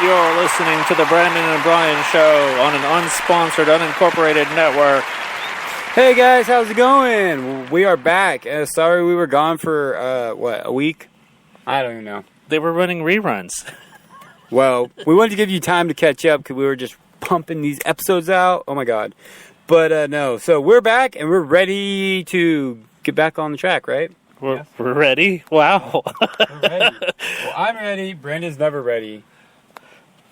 You're listening to the Brandon and Brian Show on an unsponsored, unincorporated network. Hey guys, how's it going? We are back. Sorry we were gone for, a week? I don't even know. They were running reruns. Well, we wanted to give you time to catch up because we were just pumping these episodes out. Oh my god. But no, so we're back and we're ready to get back on the track, right? We're ready? Wow. We're ready. Well, I'm ready. Brandon's never ready.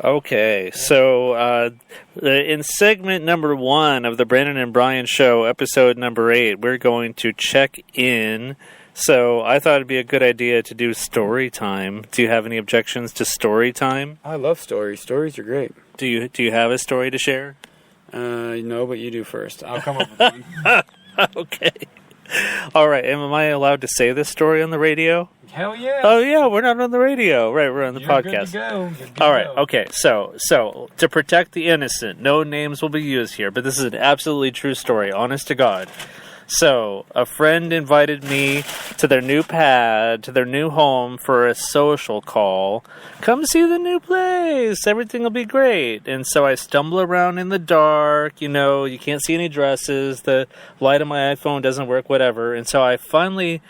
Okay, so in segment number 1 of the Brandon and Brian Show, episode number 8, we're going to check in. So I thought it'd be a good idea to do story time. Do you have any objections to story time? I love stories. Stories are great. Do you have a story to share? No, but you do first. I'll come up with one. Okay. All right. Am I allowed to say this story on the radio? Hell yeah. Oh, yeah. We're not on the radio. Right. We're on the podcast. Good to go. All right. Okay. So to protect the innocent, no names will be used here, but this is an absolutely true story. Honest to God. So a friend invited me to their new pad, to their new home for a social call. Come see the new place. Everything will be great. And so I stumble around in the dark. You know, you can't see any dresses. The light on my iPhone doesn't work, whatever. And so I finally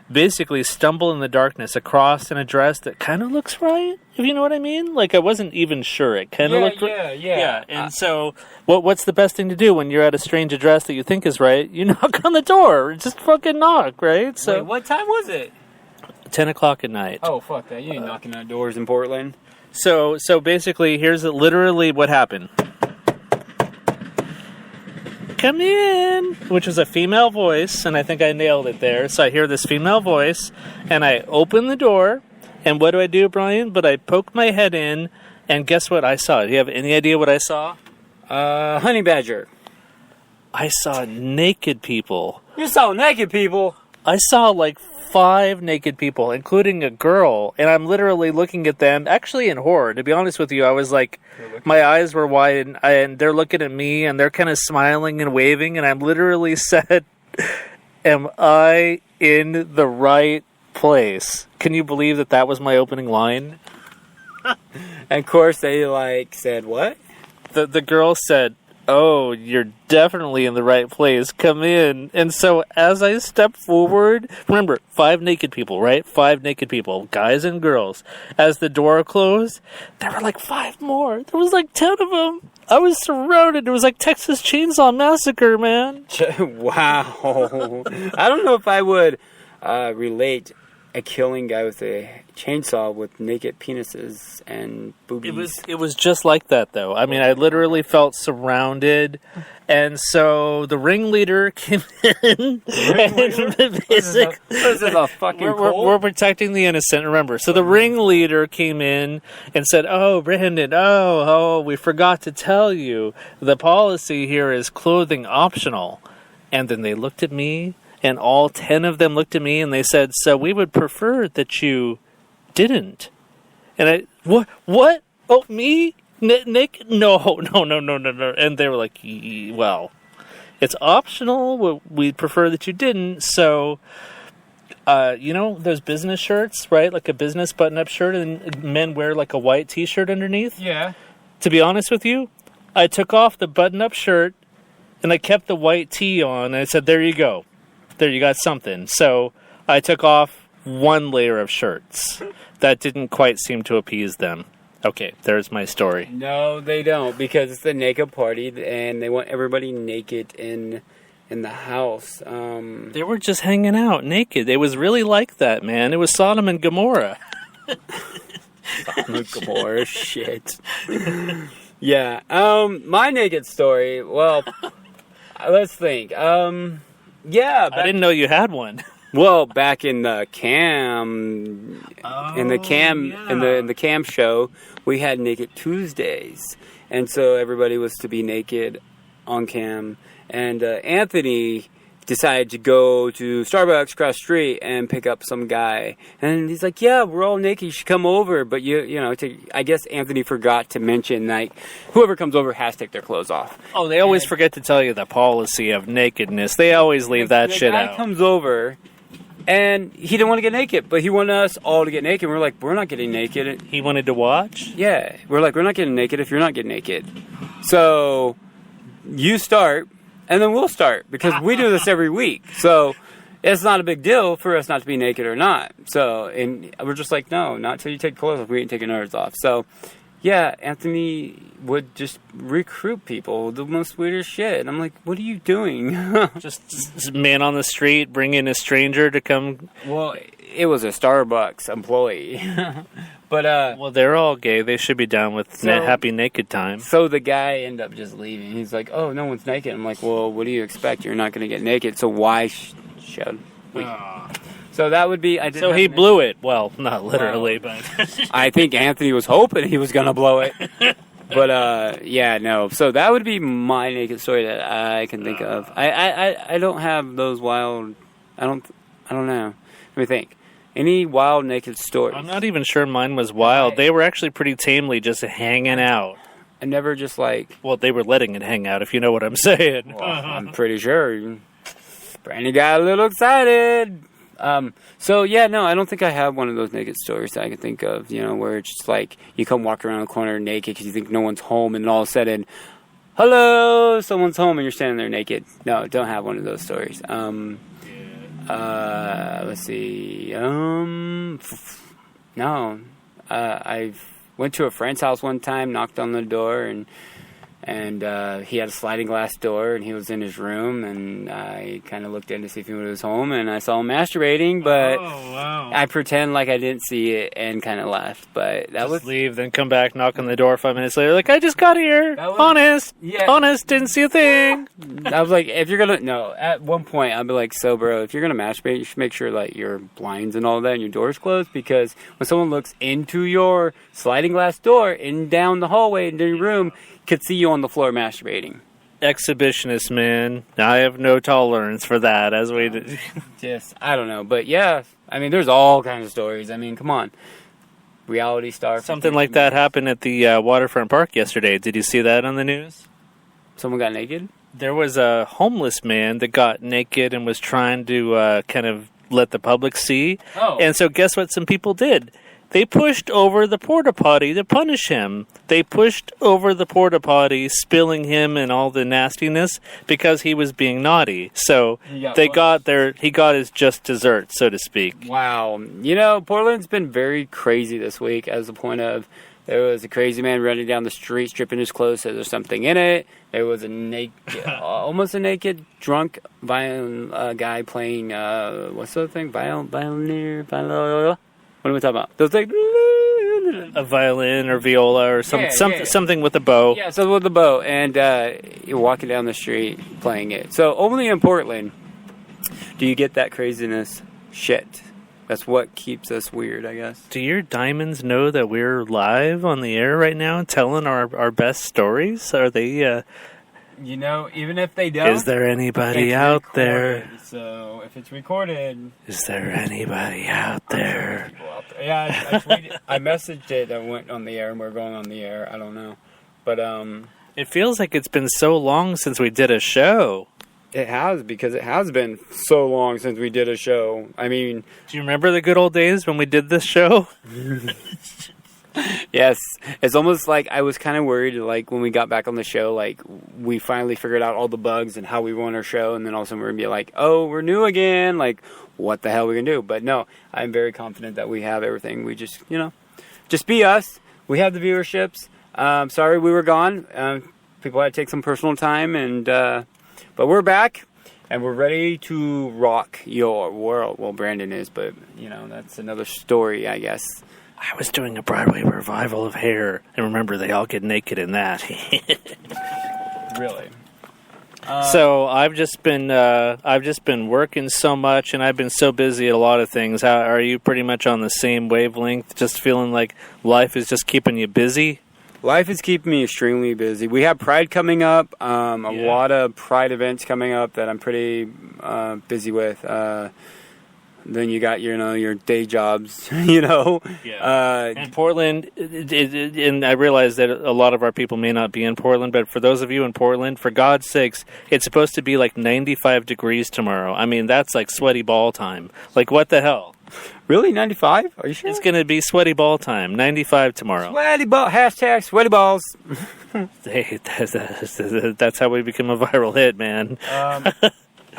basically stumble in the darkness across an address that kind of looks right, if you know what I mean. Like, I wasn't even sure. It kind of looked right. Yeah. And so what's the best thing to do when you're at a strange address that you think is right? You knock on the door. Just fucking knock, right? So wait, what time was it? 10 o'clock at night. Oh, fuck that. You ain't knocking on doors in Portland. So basically, here's literally what happened. Come in, which was a female voice, and I think I nailed it there. So I hear this female voice, and I open the door, and what do, Brian? But I poke my head in, and guess what I saw? Do you have any idea what I saw? Honey badger. I saw naked people. You saw naked people? I saw like 5 naked people, including a girl, and I'm literally looking at them, actually in horror. To be honest with you, I was like, my eyes were wide, and they're looking at me, and they're kind of smiling and waving, and I'm literally said, am I in the right place? Can you believe that was my opening line? And of course, they said, what? The girl said, oh, you're definitely in the right place. Come in. And so as I step forward, remember, 5 naked people, right? 5 naked people, guys and girls. As the door closed, there were like 5 more. There was like 10 of them. I was surrounded. It was like Texas Chainsaw Massacre, man. Wow. I don't know if I would relate a killing guy with a chainsaw with naked penises and boobies. It was just like that, though. I mean, I literally felt surrounded, and so the ringleader came in. This is a fucking we're protecting the innocent, remember. So the ringleader came in and said, oh, Brandon, we forgot to tell you. The policy here is clothing optional. And then they looked at me, and all 10 of them looked at me, and they said, so we would prefer that you didn't. And I, what? Oh, me? Nick? No. And they were like, well, it's optional. We'd prefer that you didn't. So, those business shirts, right? Like a business button-up shirt, and men wear like a white t-shirt underneath? Yeah. To be honest with you, I took off the button-up shirt, and I kept the white tee on, and I said, there you go. There, you got something. So I took off 1 layer of shirts. That didn't quite seem to appease them. Okay, there's my story. No, they don't, because it's the naked party, and they want everybody naked in the house. They were just hanging out naked. It was really like that, man. It was Sodom and Gomorrah. Sodom and Gomorrah, shit. Yeah. My naked story. Well, let's think. Yeah, I didn't know you had one. Well, back in the cam, in the cam show, we had Naked Tuesdays, and so everybody was to be naked on cam. And Anthony decided to go to Starbucks across the street and pick up some guy. And he's like, yeah, we're all naked, you should come over. But, I guess Anthony forgot to mention, whoever comes over has to take their clothes off. Oh, they always forget to tell you the policy of nakedness. They always leave that shit out. The guy comes over, And he didn't want to get naked, but he wanted us all to get naked. We're like, we're not getting naked. He wanted to watch? Yeah. We're like, we're not getting naked if you're not getting naked. So you start, and then we'll start, because we do this every week. So it's not a big deal for us not to be naked or not. So, and we're just like, no, not till you take clothes off. We ain't taking ours off. So, yeah, Anthony would just recruit people, the most weirdest shit. And I'm like, what are you doing? Just man on the street bringing a stranger to come. Well, it was a Starbucks employee. But, well, they're all gay. They should be down with happy naked time. So the guy ended up just leaving. He's like, oh, no one's naked. I'm like, well, what do you expect? You're not going to get naked. So why should we? So that would be... So he blew it. Well, not literally, but... I think Anthony was hoping he was going to blow it. But, yeah, no. So that would be my naked story that I can think of. I don't have those wild... I don't know. Let me think. Any wild naked stories? I'm not even sure mine was wild. They were actually pretty tamely just hanging out. I never just like... Well, they were letting it hang out, if you know what I'm saying. Well, I'm pretty sure. Brandy got a little excited. So, yeah, no, I don't think I have one of those naked stories that I can think of, you know, where it's just like you come walk around the corner naked because you think no one's home, and all of a sudden, hello, someone's home, and you're standing there naked. No, don't have one of those stories. Let's see. No. I went to a friend's house one time, knocked on the door, and he had a sliding glass door, and he was in his room, and I kind of looked in to see if he was home, and I saw him masturbating, but I pretend like I didn't see it and kind of left. But that was leave, then come back, knock on the door 5 minutes later, like, I just got here. Honest, didn't see a thing. I was like, if you're gonna at one point I'd be like, so bro, if you're gonna masturbate, you should make sure like your blinds and all that and your doors closed, because when someone looks into your sliding glass door and down the hallway into your room, could see you on the floor masturbating. Exhibitionist, man. I have no tolerance for that, as we did. Just, I don't know. But yeah, I mean, there's all kinds of stories. I mean, come on. Reality star. Something like that happened at the Waterfront Park yesterday. Did you see that on the news? Someone got naked? There was a homeless man that got naked and was trying to kind of let the public see. Oh. And so guess what some people did? They pushed over the porta potty to punish him. They pushed over the porta potty, spilling him and all the nastiness because he was being naughty. So he got his just dessert, so to speak. Wow. You know, Portland's been very crazy this week, as the point of there was a crazy man running down the street, stripping his clothes, so there's something in it. There was a naked, almost a naked, drunk violin guy playing, what's the other thing? Violin. What are we talking about? Those like a violin or viola or something with a bow. Yeah, so with a bow, and you're walking down the street playing it. So only in Portland do you get that craziness shit. That's what keeps us weird, I guess. Do your diamonds know that we're live on the air right now telling our best stories? Are they... You know, even if they don't... Is there anybody out there? So, if it's recorded... Is there anybody out there? Yeah, I tweeted... I messaged it and went on the air, and we're going on the air. I don't know. But, It feels like it's been so long since we did a show. It has, because it has been so long since we did a show. I mean... Do you remember the good old days when we did this show? Yes, it's almost like I was kind of worried, like, when we got back on the show, like, we finally figured out all the bugs and how we run our show, and then all of a sudden we're going to be like, oh, we're new again, like, what the hell are we going to do? But no, I'm very confident that we have everything. We just, just be us. We have the viewerships. Sorry we were gone. People had to take some personal time, but we're back, and we're ready to rock your world. Well, Brandon is, but, that's another story, I guess. I was doing a Broadway revival of Hair, and remember, they all get naked in that. Really? So I've just been working so much, and I've been so busy at a lot of things. Are you pretty much on the same wavelength? Just feeling like life is just keeping you busy? Life is keeping me extremely busy. We have Pride coming up. A lot of Pride events coming up that I'm pretty busy with. then you got your day jobs. And Portland, and I realize that a lot of our people may not be in Portland, but for those of you in Portland, for God's sakes, it's supposed to be like 95 degrees tomorrow. I mean, that's like sweaty ball time. Like, what the hell? Really, 95? Are you sure? It's going to be sweaty ball time. 95 tomorrow. Sweaty ball. Hashtag sweaty balls. Hey, that's how we become a viral hit, man.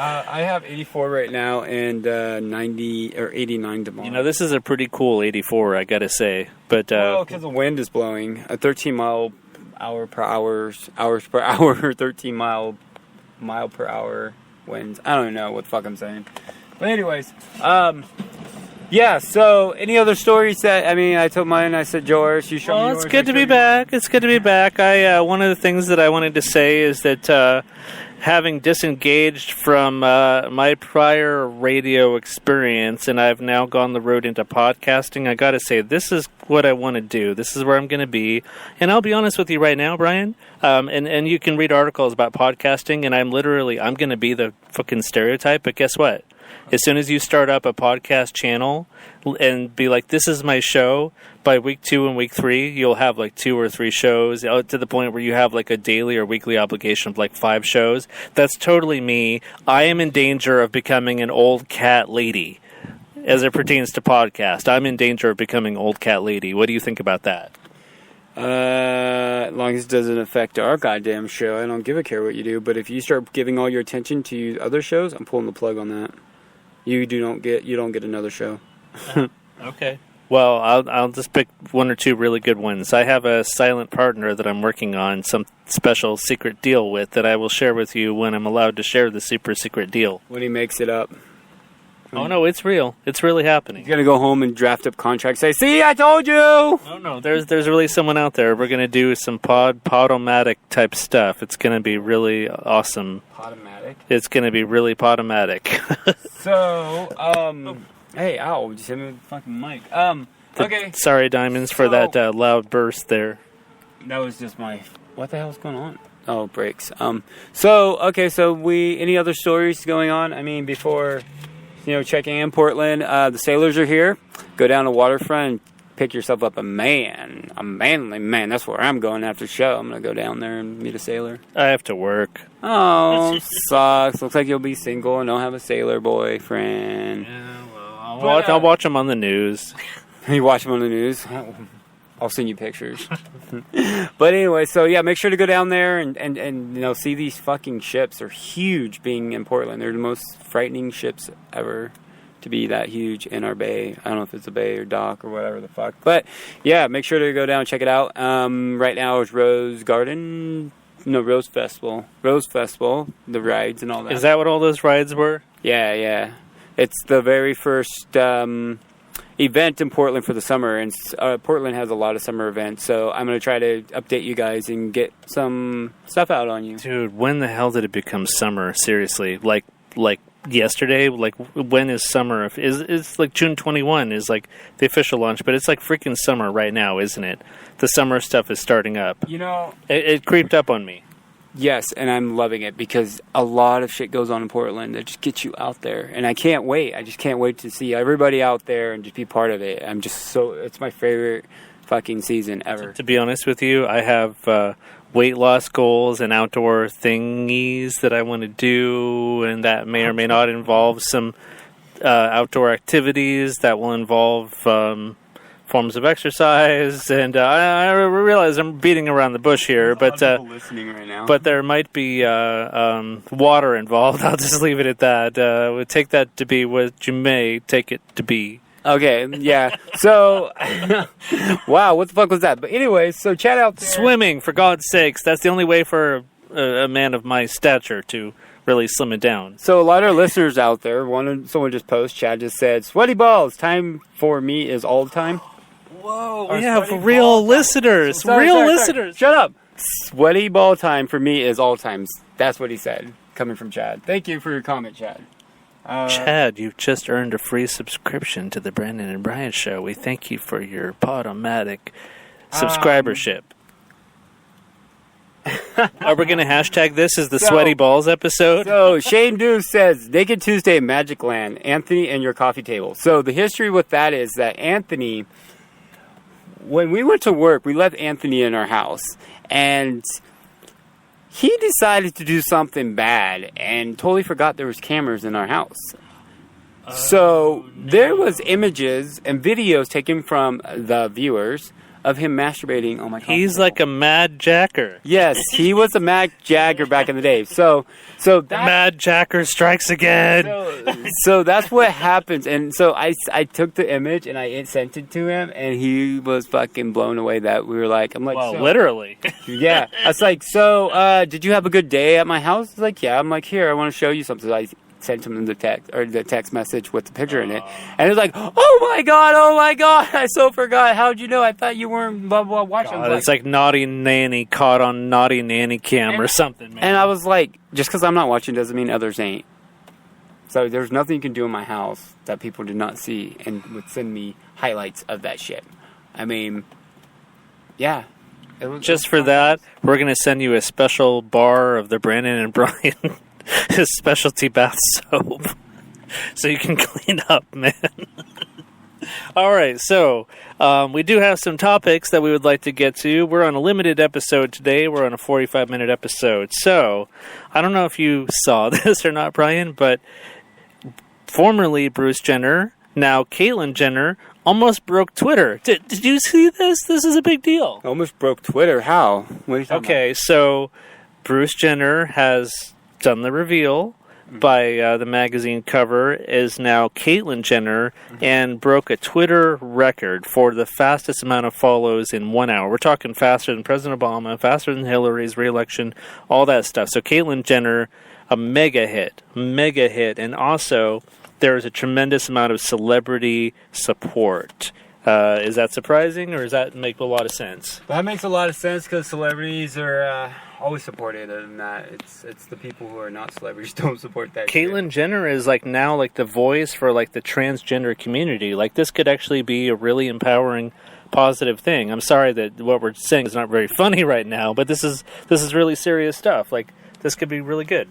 I have 84 right now and 90 or 89 tomorrow. You know, this is a pretty cool 84, I gotta say. But well, because the wind is blowing a 13 mile per hour, 13 mile per hour winds. I don't know what the fuck I'm saying. But anyways, yeah. So, any other stories I told mine. I said yours. You showed me yours. It's good to be back. It's good to be back. One of the things that I wanted to say is that having disengaged from my prior radio experience, and I've now gone the road into podcasting, I got to say, this is what I want to do. This is where I'm going to be. And I'll be honest with you right now, Brian, and you can read articles about podcasting, and I'm going to be the fucking stereotype, but guess what? As soon as you start up a podcast channel and be like, this is my show, by week 2 and week 3, you'll have like 2 or 3 shows, to the point where you have like a daily or weekly obligation of like 5 shows. That's totally me. I am in danger of becoming an old cat lady as it pertains to podcast. I'm in danger of becoming old cat lady. What do you think about that? As long as it doesn't affect our goddamn show, I don't give a care what you do. But if you start giving all your attention to other shows, I'm pulling the plug on that. You don't get another show. Okay. Well, I'll just pick 1 or 2 really good ones. I have a silent partner that I'm working on some special secret deal with that I will share with you when I'm allowed to share the super secret deal. When he makes it up. Oh, no, it's real. It's really happening. He's going to go home and draft up contracts. Say, see, I told you! Oh, no, there's really someone out there. We're going to do some Podomatic type stuff. It's going to be really awesome. Podomatic? It's going to be really Podomatic. So, hey, ow, just hit me with the fucking mic. Okay. Sorry, Diamonds, for that loud burst there. That was just my... What the hell's going on? Oh, brakes. So any other stories going on? I mean, before... checking in Portland, the sailors are here. Go down to Waterfront and pick yourself up a manly man. That's where I'm going after the show. I'm going to go down there and meet a sailor. I have to work. Oh, sucks. Looks like you'll be single and don't have a sailor boyfriend. Yeah, well, I'll watch them on the news. You watch them on the news? I'll send you pictures. But anyway, so yeah, make sure to go down there and see these fucking ships. They're huge being in Portland. They're the most frightening ships ever to be that huge in our bay. I don't know if it's a bay or dock or whatever the fuck. But yeah, make sure to go down and check it out. Right now it's Rose Festival, the rides and all that. Is that what all those rides were? Yeah. It's the very first... event in Portland for the summer, and Portland has a lot of summer events, so I'm going to try to update you guys and get some stuff out on you. Dude, when the hell did it become summer? Seriously, like yesterday? Like, when is summer? It's like June 21 is like the official launch, but it's like freaking summer right now, isn't it? The summer stuff is starting up. It creeped up on me. Yes, and I'm loving it because a lot of shit goes on in Portland that just gets you out there. And I can't wait. I just can't wait to see everybody out there and just be part of it. It's my favorite fucking season ever. To be honest with you, I have weight loss goals and outdoor thingies that I want to do, and that may or may not involve some outdoor activities that will involve... forms of exercise, and I realize I'm beating around the bush here, but listening right now. But there might be water involved. I'll just leave it at that. We'll take that to be what you may take it to be. Okay, yeah. So, wow, what the fuck was that? But anyway, so Chad out there. Swimming, for God's sakes. That's the only way for a man of my stature to really slim it down. So a lot of listeners out there, someone just posted, Chad just said, sweaty balls, time for me is all the time. Whoa, we have real listeners. Listeners. Shut up. Sweaty ball time for me is all times. That's what he said, coming from Chad. Thank you for your comment, Chad. Chad, you've just earned a free subscription to the Brandon and Brian Show. We thank you for your Podomatic subscribership. Are we going to hashtag this as the So- Sweaty Balls episode? So Shane Deuce says, Naked Tuesday, Magic Land, Anthony and your coffee table. So the history with that is that Anthony, when we went to work, we left Anthony in our house, and he decided to do something bad and totally forgot there was cameras in our house. So there was images and videos taken from the viewers of him masturbating on my coffee He's table. like a mad jacker. Yes, he was a Mac Jagger back in the day. So that, Mad jacker strikes again. so that's what happens. And so I took the image and I sent it to him, and he was fucking blown away that we were like, I'm like, Well, so, literally. yeah. I was like, so did you have a good day at my house? He's like, yeah. I'm like, here, I want to show you something. So I sent him the text message with the picture in it, and he was like, oh my god, I so forgot. How'd you know? I thought you weren't blah blah watching. God, it's like Naughty Nanny caught on Naughty Nanny cam or something, man. And I was like, just because I'm not watching doesn't mean others ain't. So there's nothing you can do in my house that people did not see and would send me highlights of that shit. I mean, yeah. Just for that, we're going to send you a special bar of the Brandon and Brian his specialty bath soap so you can clean up, man. All right, so we do have some topics that we would like to get to. We're on a limited episode today. We're on a 45-minute episode. So I don't know if you saw this or not, Brian, but formerly Bruce Jenner, now Caitlyn Jenner, almost broke Twitter. Did you see this? This is a big deal. Almost broke Twitter. How? What are you talking Okay, so Bruce Jenner has done the reveal by the magazine cover, is now Caitlyn Jenner, and broke a Twitter record for the fastest amount of follows in 1 hour. We're talking faster than President Obama, faster than Hillary's re-election, all that stuff. So Caitlyn Jenner, a mega hit, and also there is a tremendous amount of celebrity support. Is that surprising, or does that make a lot of sense? That makes a lot of sense because celebrities are always supported, and that it's the people who are not celebrities don't support that. Caitlyn Jenner is like now like the voice for like the transgender community. Like this could actually be a really empowering, positive thing. I'm sorry that what we're saying is not very funny right now, but this is really serious stuff. Like this could be really good.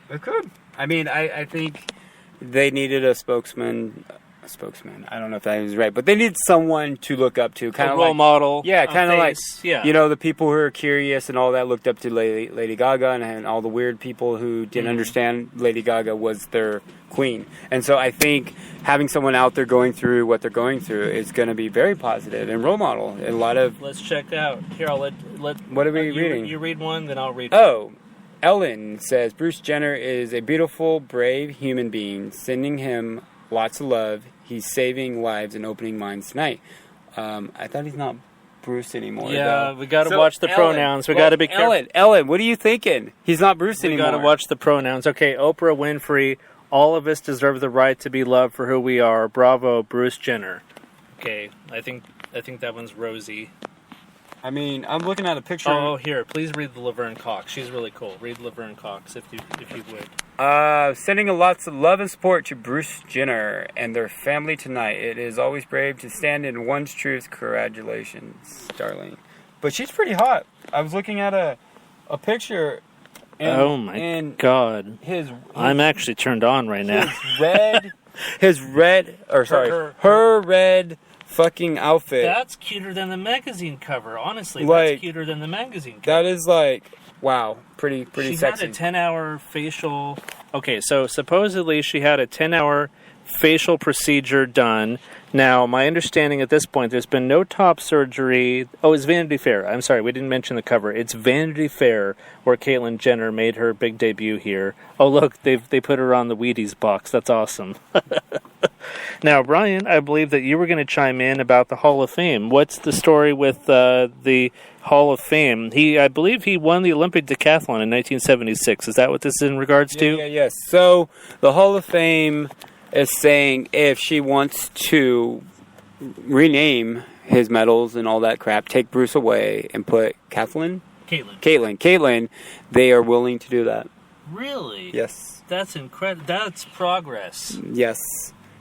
It could. I mean, I think they needed a spokesman. I don't know if that is right, but they need someone to look up to, kind A of role like, model. yeah, kind of like, yeah. you know, the people who are curious and all that looked up to Lady Gaga, and all the weird people who didn't understand Lady Gaga was their queen. And so I think having someone out there going through what they're going through is going to be very positive and role model. And a lot of Let's check out. Here, I'll let. What are we reading? You read one, then I'll read. Oh, Ellen says Bruce Jenner is a beautiful, brave human being. Sending him lots of love. He's saving lives and opening minds tonight. I thought he's not Bruce anymore. Yeah, though. we got to So, watch the Ellen, pronouns. We got to be careful. Ellen, what are you thinking? He's not Bruce We anymore. got to watch the pronouns. Okay, Oprah Winfrey. All of us deserve the right to be loved for who we are. Bravo, Bruce Jenner. Okay, I think that one's Rosie. I mean, I'm looking at a picture. Oh, here, please read the Laverne Cox. She's really cool. Read Laverne Cox if you would. Sending lots of love and support to Bruce Jenner and their family tonight. It is always brave to stand in one's truth. Congratulations, darling. But she's pretty hot. I was looking at a picture. And, Oh my God! I'm actually turned on right now. Her red fucking outfit. That's cuter than the magazine cover. Honestly, Like, that's cuter than the magazine cover. That is like, wow, pretty She sexy. had a 10-hour facial. Okay, so supposedly she had a 10-hour facial procedure done. Now, my understanding at this point, there's been no top surgery. Oh, it's Vanity Fair. I'm sorry, we didn't mention the cover. It's Vanity Fair where Caitlyn Jenner made her big debut here. Oh, look, they put her on the Wheaties box. That's awesome. Now, Brian, I believe that you were going to chime in about the Hall of Fame. What's the story with the Hall of Fame? I believe he won the Olympic decathlon in 1976. Is that what this is in regards to? Yes. So the Hall of Fame is saying if she wants to rename his medals and all that crap, take Bruce away and put Caitlyn, they are willing to do that. Really? Yes. That's incredible. That's progress. Yes.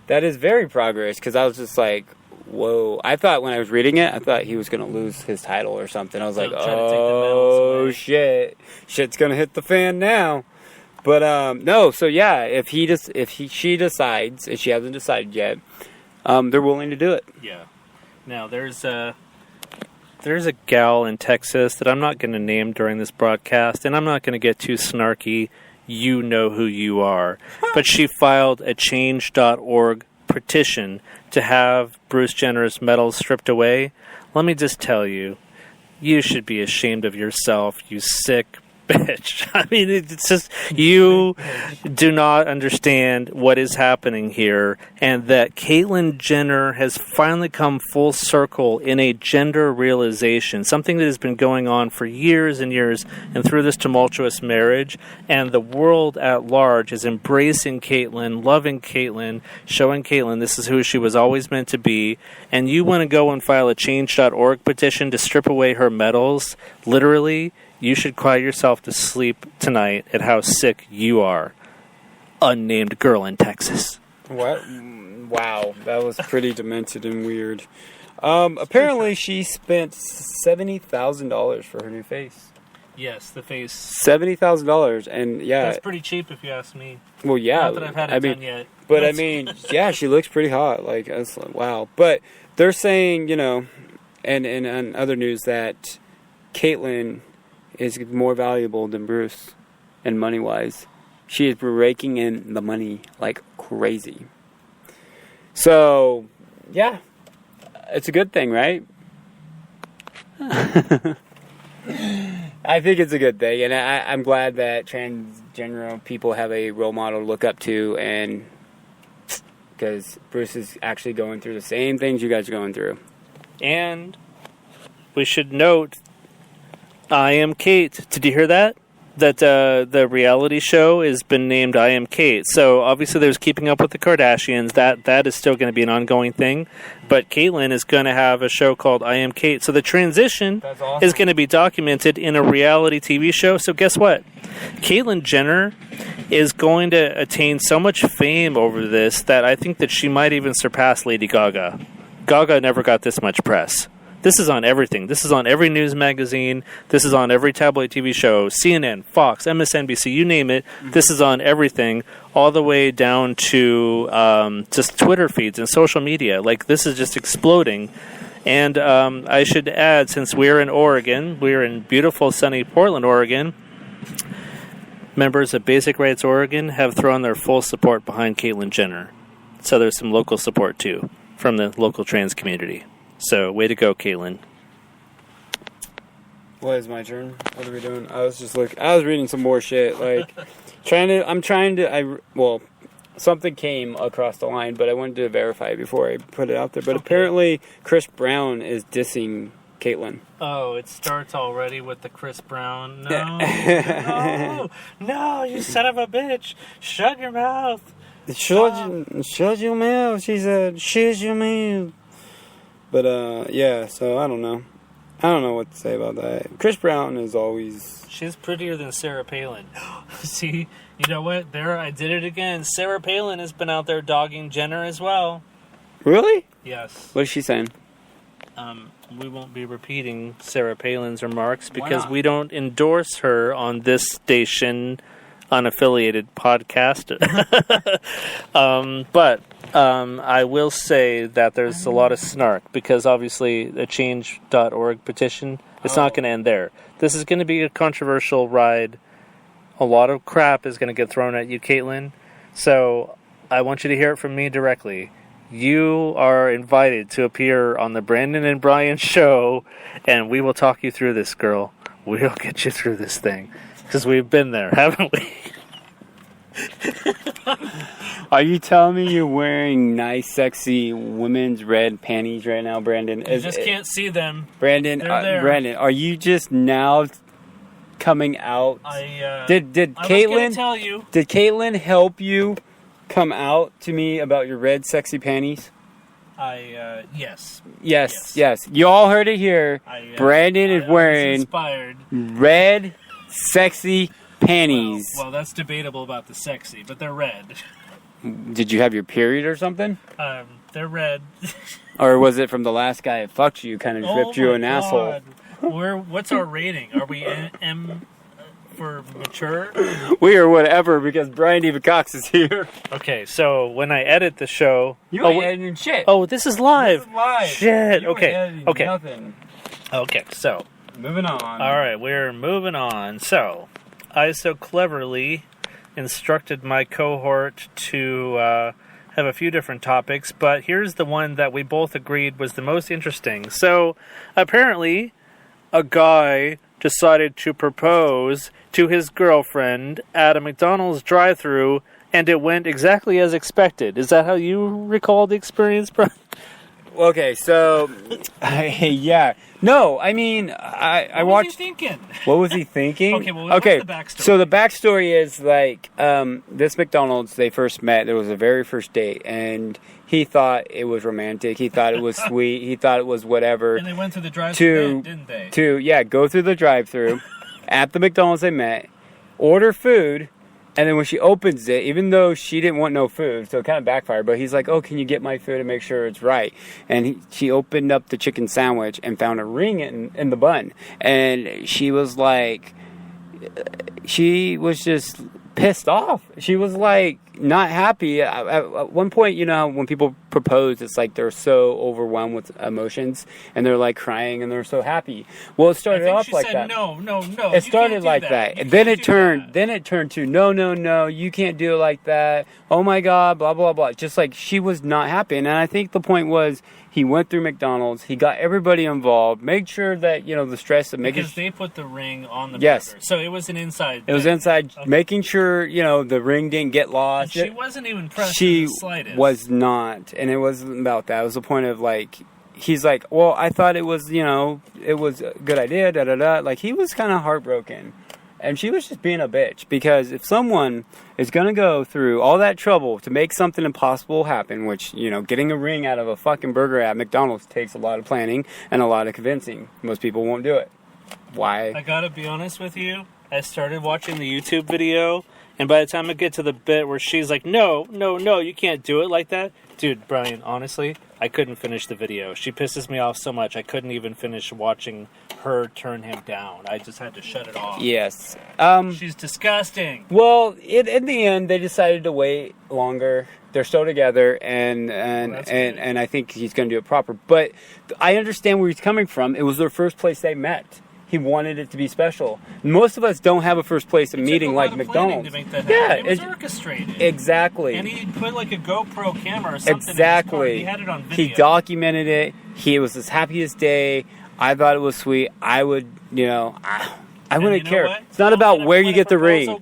That is very progress, because I was just like, whoa. I thought when I was reading it, I thought he was going to lose his title or something. I was like, Trying to take the medals oh, away. shit. Shit's going to hit the fan now. But, no, so yeah, if she decides, if she hasn't decided yet, they're willing to do it. Yeah. Now, there's a gal in Texas that I'm not going to name during this broadcast, and I'm not going to get too snarky. You know who you are. But she filed a Change.org petition to have Bruce Jenner's medals stripped away. Let me just tell you, you should be ashamed of yourself, you sick bitch. I mean, it's just, you do not understand what is happening here, and that Caitlyn Jenner has finally come full circle in a gender realization, something that has been going on for years and years, and through this tumultuous marriage, and the world at large is embracing Caitlyn, loving Caitlyn, showing Caitlyn this is who she was always meant to be, and you want to go and file a Change.org petition to strip away her medals, literally. You should cry yourself to sleep tonight at how sick you are. Unnamed girl in Texas. What? Wow, that was pretty demented and weird. Apparently she spent $70,000 for her new face. Yes, the face. $70,000, and yeah. That's pretty cheap if you ask me. Well, yeah. Not that I've had it done yet. But I mean, yeah, she looks pretty hot. Like, that's wow. But they're saying, you know, and on other news that Caitlyn is more valuable than Bruce, and money-wise. She is raking in the money like crazy. So, yeah, it's a good thing, right? I think it's a good thing, and I'm glad that transgender people have a role model to look up to, and because Bruce is actually going through the same things you guys are going through. And we should note, I Am Kate. Did you hear that? That the reality show has been named I Am Kate. So obviously there's Keeping Up with the Kardashians. That is still going to be an ongoing thing. But Caitlyn is going to have a show called I Am Kate. So the transition is going to be documented in a reality TV show. So guess what? Caitlyn Jenner is going to attain so much fame over this that I think that she might even surpass Lady Gaga. Gaga never got this much press. This is on everything. This is on every news magazine. This is on every tabloid TV show, CNN, Fox, MSNBC, you name it. This is on everything, all the way down to just Twitter feeds and social media. Like, this is just exploding. And I should add, since we're in Oregon, we're in beautiful, sunny Portland, Oregon, members of Basic Rights Oregon have thrown their full support behind Caitlyn Jenner. So there's some local support, too, from the local trans community. So, way to go, Caitlyn. What is my turn? What are we doing? I was reading some more shit. Like, something came across the line, but I wanted to verify it before I put it out there. But apparently, Chris Brown is dissing Caitlyn. Oh, it starts already with the Chris Brown. No, you son of a bitch. Shut your mouth. Shut your mouth, she said. Shut your mouth. But, yeah, so I don't know. I don't know what to say about that. Chris Brown is always... She's prettier than Sarah Palin. See, you know what? There, I did it again. Sarah Palin has been out there dogging Jenner as well. Really? Yes. What is she saying? We won't be repeating Sarah Palin's remarks because we don't endorse her on this station unaffiliated podcast. But I will say that there's a lot of snark because obviously the Change.org petition, it's not going to end there. This is going to be a controversial ride. A lot of crap is going to get thrown at you, Caitlyn. So I want you to hear it from me directly. You are invited to appear on the Brandon and Brian show, and we will talk you through this, girl. We'll get you through this thing. Because we've been there, haven't we? Are you telling me you're wearing nice, sexy women's red panties right now, Brandon? You just can't see them. Brandon, Brandon, are you just now coming out? Did Caitlyn tell you? Did Caitlyn help you come out to me about your red, sexy panties? Yes. Yes. You all heard it here. Brandon is wearing red, sexy panties. Well, that's debatable about the sexy, but they're red. Did you have your period or something? They're red. Or was it from the last guy that fucked you, kind of ripped you an asshole? What's our rating? Are we M for mature? We are whatever, because Brian David Cox is here. Okay, so when I edit the show... You ain't editing shit. Oh, this is live. This is live. Shit. You Okay. ain't editing Okay. nothing. Okay, so... Moving on. All right, we're moving on. So, I so cleverly instructed my cohort to have a few different topics, but here's the one that we both agreed was the most interesting. So, apparently, a guy decided to propose to his girlfriend at a McDonald's drive-thru, and it went exactly as expected. Is that how you recall the experience, bro? Okay, so... yeah. No, I mean, I watched... What was he thinking? What was he thinking? Okay, well, what's the backstory? So the backstory is, like, this McDonald's, they first met. There was a very first date, and he thought it was romantic. He thought it was sweet. He thought it was whatever. And they went through the drive-thru, didn't they? Go through the drive-thru at the McDonald's they met, order food, and then when she opens it, even though she didn't want no food, so it kind of backfired, but he's like, oh, can you get my food and make sure it's right? And she opened up the chicken sandwich and found a ring in the bun. And she was like, she was just pissed off. She was like not happy. At one point, you know, when people propose, it's like they're so overwhelmed with emotions and they're like crying and they're so happy. Well, it started off like that. No. It started like that. Then it turned to no, you can't do it like that. Oh my God, blah blah blah. Just like she was not happy. And I think the point was he went through McDonald's, he got everybody involved, made sure that, you know, the stress of making... Because they put the ring on the yes. burger. So it was an inside It was inside, okay. Making sure, you know, the ring didn't get lost. And she wasn't even pressed in the slightest. She was not. And it wasn't about that. It was the point of, like... He's like, well, I thought it was, you know, it was a good idea, da-da-da. Like, he was kind of heartbroken. And she was just being a bitch. Because if someone is going to go through all that trouble to make something impossible happen, which, you know, getting a ring out of a fucking burger at McDonald's takes a lot of planning and a lot of convincing. Most people won't do it. Why? I gotta be honest with you. I started watching the YouTube video, and by the time I get to the bit where she's like, no, you can't do it like that. Dude, Brian, honestly, I couldn't finish the video. She pisses me off so much, I couldn't even finish watching her turn him down. I just had to shut it off. Yes. She's disgusting. Well, in the end, they decided to wait longer. They're still together, and I think he's going to do it proper. But I understand where he's coming from. It was their first place they met. He wanted it to be special. Most of us don't have a first place meeting like McDonald's. To make that happen. It was orchestrated. Exactly. And he put like a GoPro camera or something exactly. in his car. He had it on video. He documented it. It was his happiest day. I thought it was sweet. I would, you know, I wouldn't care. What? It's not about where you get the ring.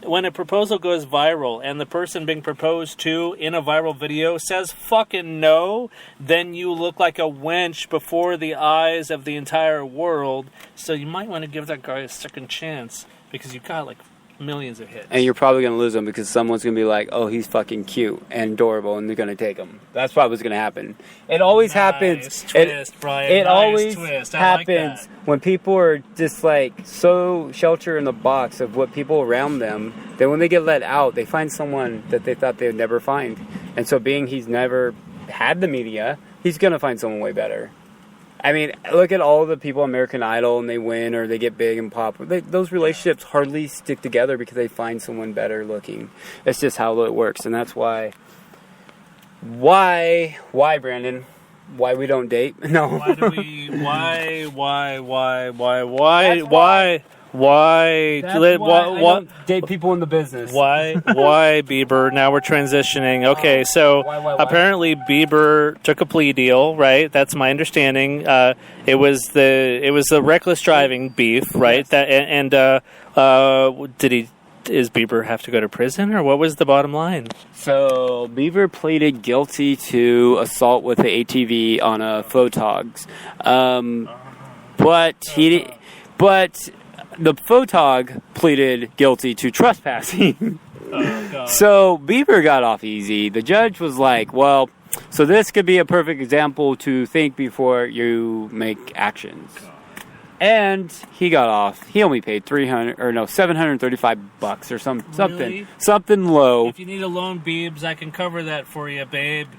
When a proposal goes viral and the person being proposed to in a viral video says fucking no, then you look like a wench before the eyes of the entire world. So you might want to give that guy a second chance because you got like millions of hits. And you're probably going to lose him because someone's going to be like, oh, he's fucking cute and adorable, and they're going to take him. That's probably what's going to happen. It always happens. Twist, Brian. It always twist. happens when people are just like so sheltered in the box of what people around them. Then when they get let out, they find someone that they thought they would never find. And so being he's never had the media, he's going to find someone way better. I mean, look at all the people on American Idol and they win or they get big and pop. Those relationships hardly stick together because they find someone better looking. It's just how it works. And that's why, Brandon? Why we don't date? No. Why do we, why? I don't date people in the business. Why Bieber? Now we're transitioning. Okay, so why? Apparently Bieber took a plea deal, right? That's my understanding. It was the reckless driving beef, right? Yes. Is Bieber have to go to prison, or what was the bottom line? So Bieber pleaded guilty to assault with the ATV on a Photogs, but the photog pleaded guilty to trespassing. So Bieber got off easy. The judge was like, well, so this could be a perfect example to think before you make actions. And he got off. He only paid $735 or something low. If you need a loan, Biebs, I can cover that for you, babe.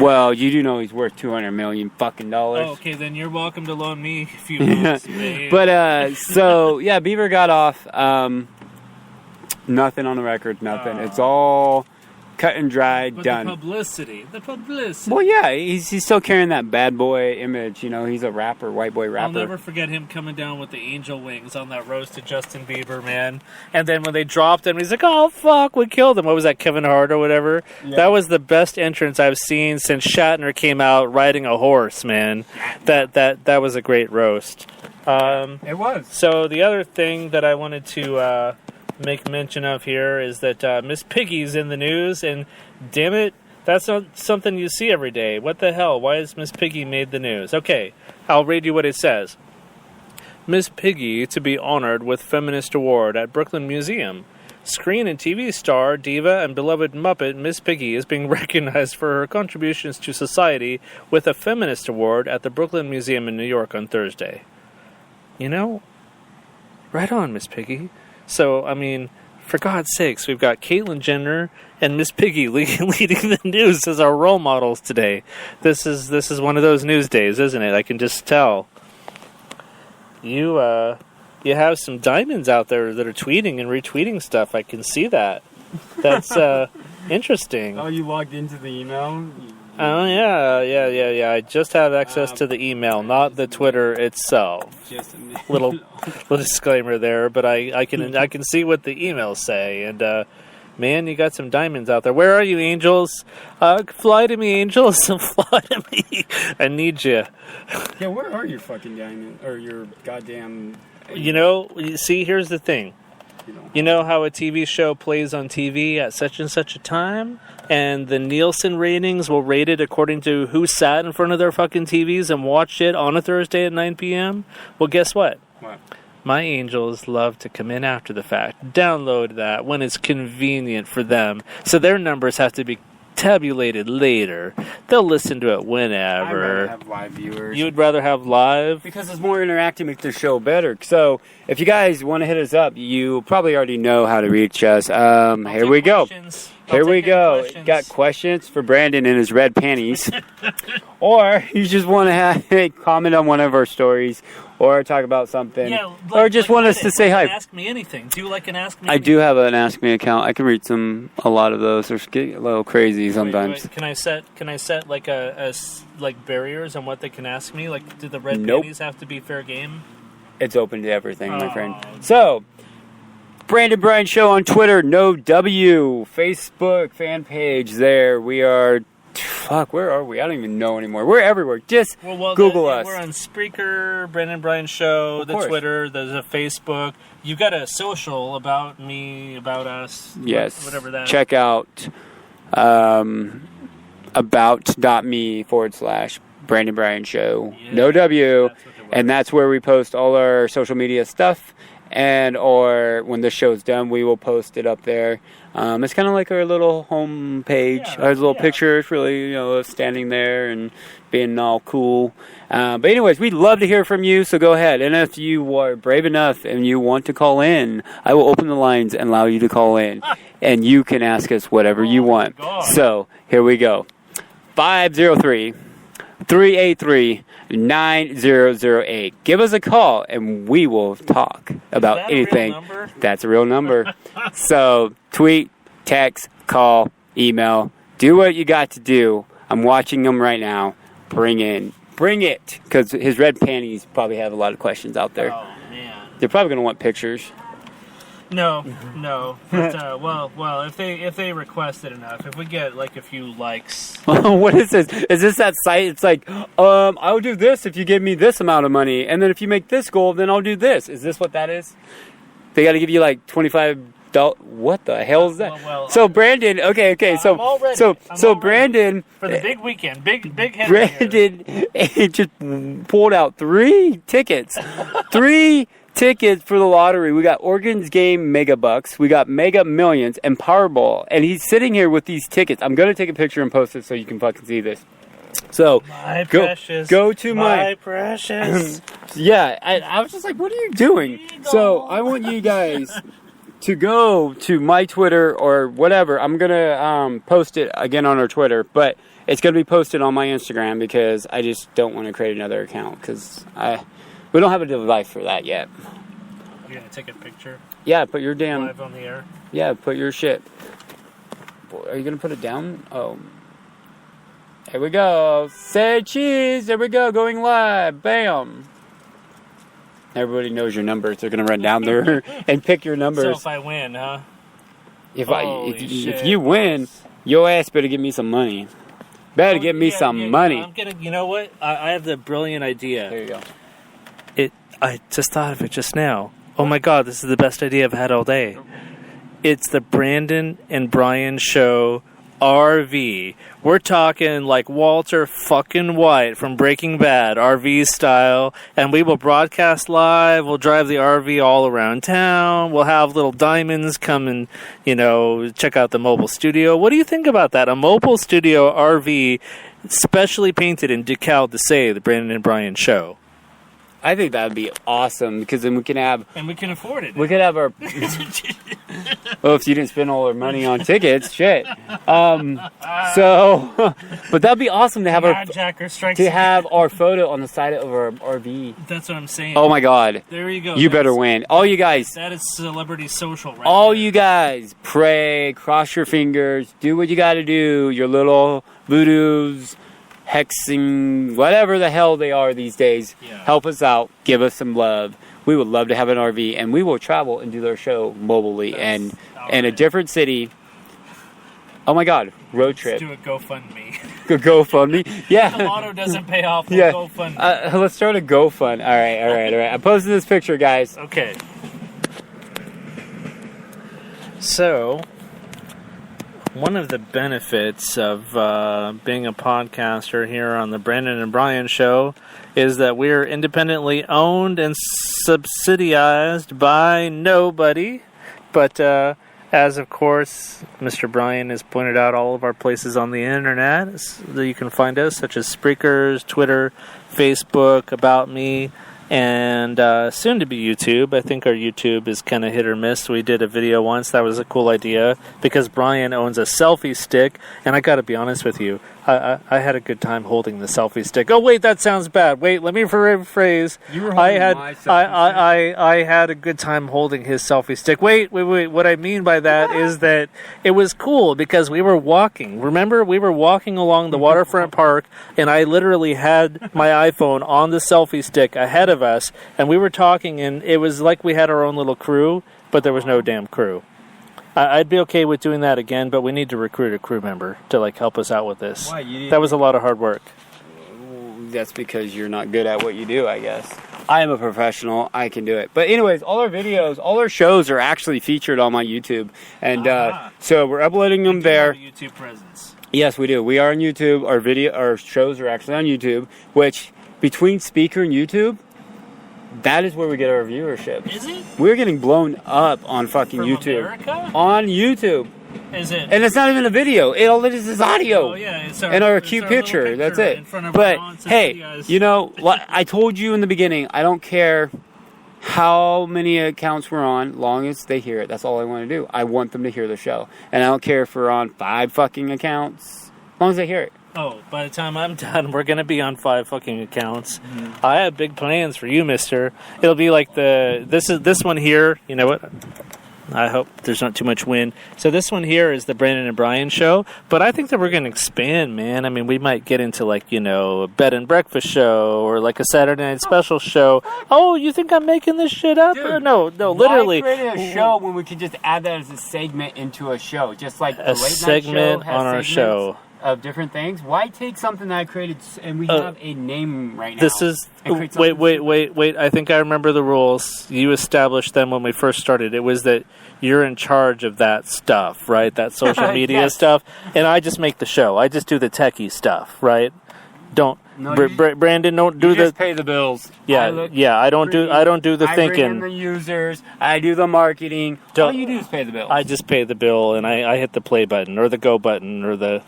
Well, you do know he's worth $200 million fucking dollars. Oh, okay, then you're welcome to loan me a few bucks, babe. But so yeah, Bieber got off. Nothing on the record. Nothing. It's all cut and dried. But done. The publicity. Well, yeah, he's still carrying that bad boy image. You know, he's a rapper, white boy rapper. I'll never forget him coming down with the angel wings on that roast to Justin Bieber, man. And then when they dropped him, he's like, "Oh fuck, we killed him." What was that, Kevin Hart or whatever? Yeah. That was the best entrance I've seen since Shatner came out riding a horse, man. That was a great roast. It was. So the other thing that I wanted to make mention of here is that Miss Piggy's in the news, and damn it, that's not something you see every day. What the hell? Why has Miss Piggy made the news? Okay, I'll read you what it says. Miss Piggy to be honored with Feminist Award at Brooklyn Museum. Screen and TV star, diva, and beloved Muppet Miss Piggy is being recognized for her contributions to society with a Feminist Award at the Brooklyn Museum in New York on Thursday. You know, right on, Miss Piggy. So, I mean, for God's sakes, we've got Caitlyn Jenner and Miss Piggy leading the news as our role models today. This is one of those news days, isn't it? I can just tell. You have some diamonds out there that are tweeting and retweeting stuff. I can see that. That's interesting. Oh, you logged into the email? Oh, yeah. I just have access to the email, not the Twitter itself. Just little disclaimer there, but I can see what the emails say. And man, you got some diamonds out there. Where are you, angels? Fly to me, angels. Fly to me. I need you. Yeah, where are your fucking diamonds? Or your goddamn... You know, see, here's the thing. You know how a TV show plays on TV at such and such a time? And the Nielsen ratings will rate it according to who sat in front of their fucking TVs and watched it on a Thursday at 9 p.m.? Well, guess what? What? My angels love to come in after the fact. Download that when it's convenient for them. So their numbers have to be tabulated later. They'll listen to it whenever. I'd rather have live viewers. You'd rather have live? Because it's more interactive, makes the show better. So if you guys want to hit us up, you probably already know how to reach us. Here we go. Here we go. Got questions for Brandon in his red panties. Or you just want to have a comment on one of our stories or talk about something. Yeah, or just want us to say hi. Ask me anything. Do you like an Ask Me I do have an Ask Me account. I can read a lot of those. They're getting a little crazy sometimes. Wait. Can I set like like barriers on what they can ask me? Like, do the red Nope. panties have to be fair game? It's open to everything, my friend. So, Brandon Bryan Show on Twitter, no W. Facebook fan page there. We are... Fuck, where are we? I don't even know anymore. We're everywhere. Just Google us. We're on Spreaker, Brandon Bryan Show, the Twitter, there's a Facebook. You got a social about me, about us. Yes. Whatever that is. Check out about.me/Brandon Bryan Show. Yeah, no W. And that's where we post all our social media stuff. Or when the show's done, we will post it up there. It's kind of like our little home page. Our little picture. It's really, us standing there and being all cool. But anyways, we'd love to hear from you, so go ahead. And if you are brave enough and you want to call in, I will open the lines and allow you to call in. And you can ask us whatever you want. So, here we go. 503-383-9008. Give us a call and we will talk about anything. That's a real number. So tweet, text, call, email. Do what you got to do. I'm watching them right now. Bring it. Because his red panties probably have a lot of questions out there. Oh, man. They're probably going to want pictures. No. But, well, if they request it enough, if we get like a few likes. What is this? Is this that site? It's like, I'll do this if you give me this amount of money, and then if you make this goal, then I'll do this. Is this what that is? They got to give you like $25. What the hell is that? So Brandon, okay. So Brandon for the big weekend, big head. Brandon just pulled out 3 tickets. 3 tickets for the lottery. We got Oregon's Game Mega Bucks, we got Mega Millions, and Powerball. And he's sitting here with these tickets. I'm gonna take a picture and post it so you can fucking see this. So go to my precious. Yeah, I was just like, what are you doing? So I want you guys to go to my Twitter or whatever. I'm gonna post it again on our Twitter, but It's going to be posted on my Instagram because I just don't want to create another account because we don't have a device for that yet. You're going to take a picture? Yeah, put your damn... Live on the air? Yeah, put your shit. Are you going to put it down? Oh. Here we go. Say cheese. There we go. Going live. Bam. Everybody knows your numbers. They're going to run down there and pick your numbers. So if I win, huh? If you win, your ass better give me some money. Better give me some money. I'm gonna. You know what? I have the brilliant idea. There you go. I just thought of it just now. Oh my God, this is the best idea I've had all day. It's the Brandon and Brian Show RV. We're talking like Walter fucking White from Breaking Bad, RV style, and we will broadcast live. We'll drive the RV all around town. We'll have little diamonds come and, check out the mobile studio. What do you think about that? A mobile studio RV specially painted in decal to say the Brandon and Brian Show. I think that would be awesome because then we can have... And we can afford it. We could have our... Well, if you didn't spend all our money on tickets, shit. But that'd be awesome to have our photo on the side of our RV. That's what I'm saying. Oh my God. There you go. You better win. All you guys. That is celebrity social right all there. You guys, pray, cross your fingers, do what you got to do. Your little voodoos, hexing, whatever the hell they are these days. Yeah. Help us out. Give us some love. We would love to have an RV, and we will travel and do their show mobilely and in a different city. Oh my God, road trip. Let's do a GoFundMe. GoFundMe? Yeah. The lotto doesn't pay off. Yeah. GoFundMe. Let's start a GoFund. All right. I'm posting this picture, guys. Okay. So, one of the benefits of being a podcaster here on the Brandon and Brian Show is that we're independently owned and subsidized by nobody. But as, of course, Mr. Brian has pointed out all of our places on the internet that you can find us, such as Spreakers, Twitter, Facebook, About Me, and soon to be YouTube. I think our YouTube is kind of hit or miss. We did a video once. That was a cool idea because Brian owns a selfie stick, and I got to be honest with you, I had a good time holding the selfie stick. Oh wait, that sounds bad. Wait, let me rephrase. You were holding my selfie stick. I had a good time holding his selfie stick. Wait. What I mean by that is that it was cool because we were walking. Remember, we were walking along the waterfront park, and I literally had my iPhone on the selfie stick ahead of us, and we were talking, and it was like we had our own little crew, but there was no damn crew. I'd be okay with doing that again, but we need to recruit a crew member to help us out with this. Why? That was a lot of hard work. That's because you're not good at what you do, I guess. I am a professional. I can do it. But anyways, all our videos, all our shows are actually featured on my YouTube. And so we're uploading them there. We do have a YouTube presence. Yes, we do. We are on YouTube. Our shows are actually on YouTube, which between Speaker and YouTube, that is where we get our viewership. Is it? We're getting blown up on fucking From YouTube. America? On YouTube. Is it? And it's not even a video. All it is audio. Oh, yeah. And our cute picture. That's it. But, hey, I told you in the beginning, I don't care how many accounts we're on, long as they hear it. That's all I want to do. I want them to hear the show. And I don't care if we're on 5 fucking accounts, as long as they hear it. Oh, by the time I'm done, we're going to be on 5 fucking accounts. Mm-hmm. I have big plans for you, mister. It'll be like this one here. You know what? I hope there's not too much wind. So this one here is the Brandon and Brian Show. But I think that we're going to expand, man. I mean, we might get into a bed and breakfast show or like a Saturday night special show. Oh, you think I'm making this shit up? Dude, no, literally. Why create a show when we can just add that as a segment into a show? Just like the a late segment night show has on our show. Of different things. Why take something that I created and we have a name right now? This is wait. I think I remember the rules. You established them when we first started. It was that you're in charge of that stuff, right? That social media Yes. stuff, and I just make the show. I just do the techie stuff, right? Brandon, don't do just pay the bills. I don't do the I thinking. bring in the users. I do the marketing. All you do is pay the bills. I just pay the bill, and I hit the play button or the go button or the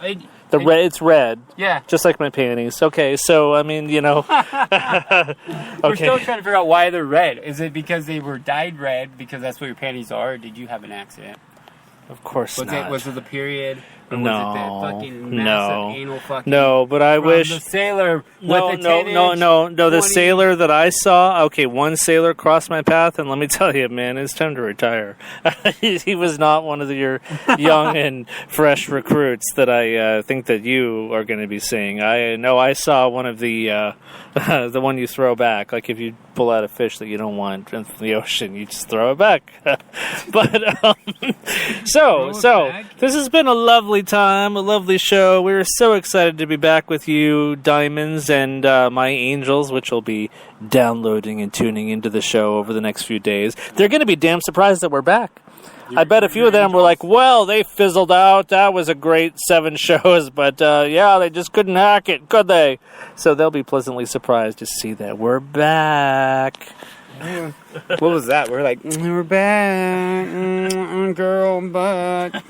red. It's red. Yeah. Just like my panties. Okay, so I mean, We're still trying to figure out why they're red. Is it because they were dyed red because that's what your panties are? Or did you have an accident? Of course not. Was it the period? Or was it that fucking No. massive anal fucking... No, but I from wish... the sailor No, with the no, 10-inch, no. The 20 sailor that I saw, okay, one sailor crossed my path, and let me tell you, man, it's time to retire. He was not one of your young and fresh recruits that I think that you are going to be seeing. I know I saw one of the the one you throw back. Like if you pull out a fish that you don't want in the ocean, you just throw it back. But so this has been a lovely time, a lovely show. We were so excited to be back with you, Diamonds, and my angels, which will be downloading and tuning into the show over the next few days. They're going to be damn surprised that we're back. I bet a few of them were like, well, they fizzled out. That was a great 7 shows, but yeah, they just couldn't hack it, could they? So they'll be pleasantly surprised to see that we're back. What was that? We're like, we're back, girl, but...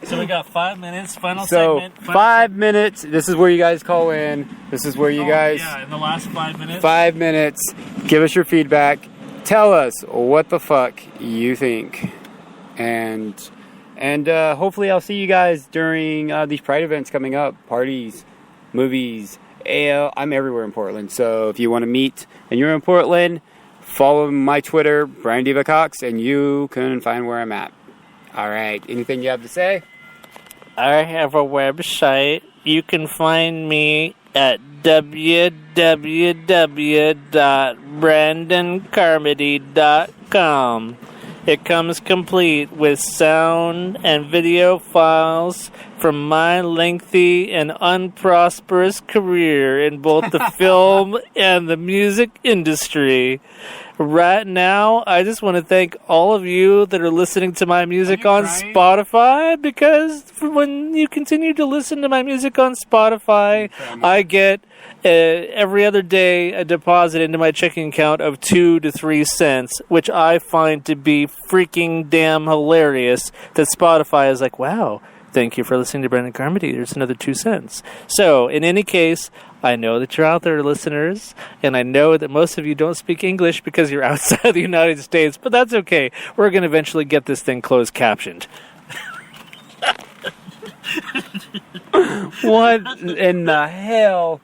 So we got 5 minutes, final So, segment. 5 minutes. This is where you guys call in. This is where you guys... Yeah, in the last 5 minutes. 5 minutes. Give us your feedback. Tell us what the fuck you think. And hopefully I'll see you guys during these Pride events coming up. Parties, movies. I'm everywhere in Portland. So if you want to meet and you're in Portland, follow my Twitter, Brian Diva Cox, and you can find where I'm at. All right. Anything you have to say? I have a website. You can find me at www.brandoncarmody.com. It comes complete with sound and video files from my lengthy and unprosperous career in both the film and the music industry. Right now, I just want to thank all of you that are listening to my music on Spotify, because when you continue to listen to my music on Spotify, I get every other day a deposit into my checking account of 2 to 3 cents, which I find to be freaking damn hilarious that Spotify is like, wow, thank you for listening to Brandon Carmody. There's another 2 cents. So, in any case, I know that you're out there, listeners, and I know that most of you don't speak English because you're outside the United States, but that's okay. We're going to eventually get this thing closed captioned. What in the hell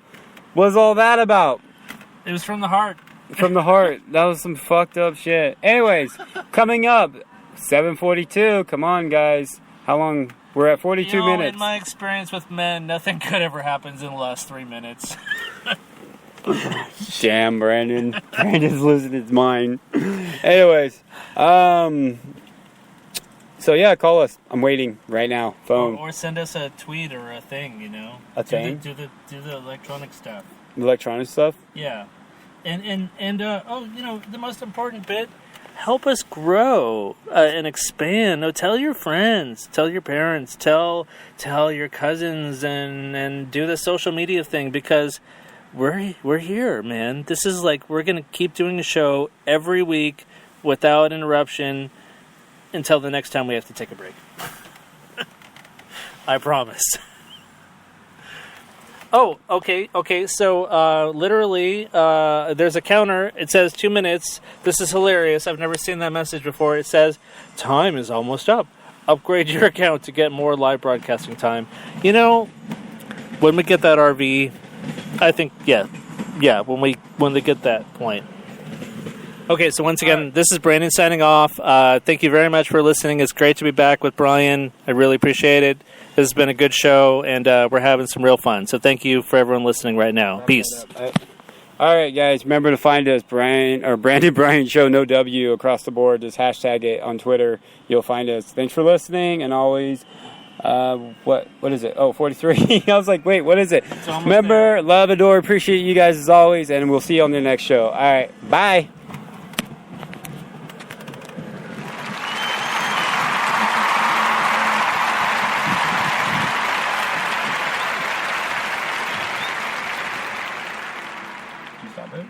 was all that about? It was from the heart. From the heart. That was some fucked up shit. Anyways, coming up, 7:42. Come on, guys. How long? We're at 42 minutes. In my experience with men, nothing good ever happens in the last 3 minutes. Damn, Brandon. Brandon's losing his mind. Anyways, so yeah, call us. I'm waiting right now. Phone. Or send us a tweet or a thing, you know. A thing? Do the electronic stuff. Electronic stuff? Yeah. And the most important bit, help us grow and expand. No, tell your friends, tell your parents, tell your cousins, and do the social media thing, because we're here, man. This is like, we're gonna keep doing a show every week without interruption until the next time we have to take a break. I promise. Oh, okay. So, literally, there's a counter. It says 2 minutes. This is hilarious. I've never seen that message before. It says, time is almost up. Upgrade your account to get more live broadcasting time. You know, when we get that RV, I think, yeah, when they get that point. Okay, so once again, this is Brandon signing off. Thank you very much for listening. It's great to be back with Brian. I really appreciate it. This has been a good show, and we're having some real fun. So thank you for everyone listening right now. Peace. All right, guys. Remember to find us, Brandon Brian Show, no W across the board. Just hashtag it on Twitter. You'll find us. Thanks for listening, and always. What is it? Oh, 43. I was like, wait, what is it? Remember, love, adore, appreciate you guys as always, and we'll see you on the next show. All right, bye. Stop it.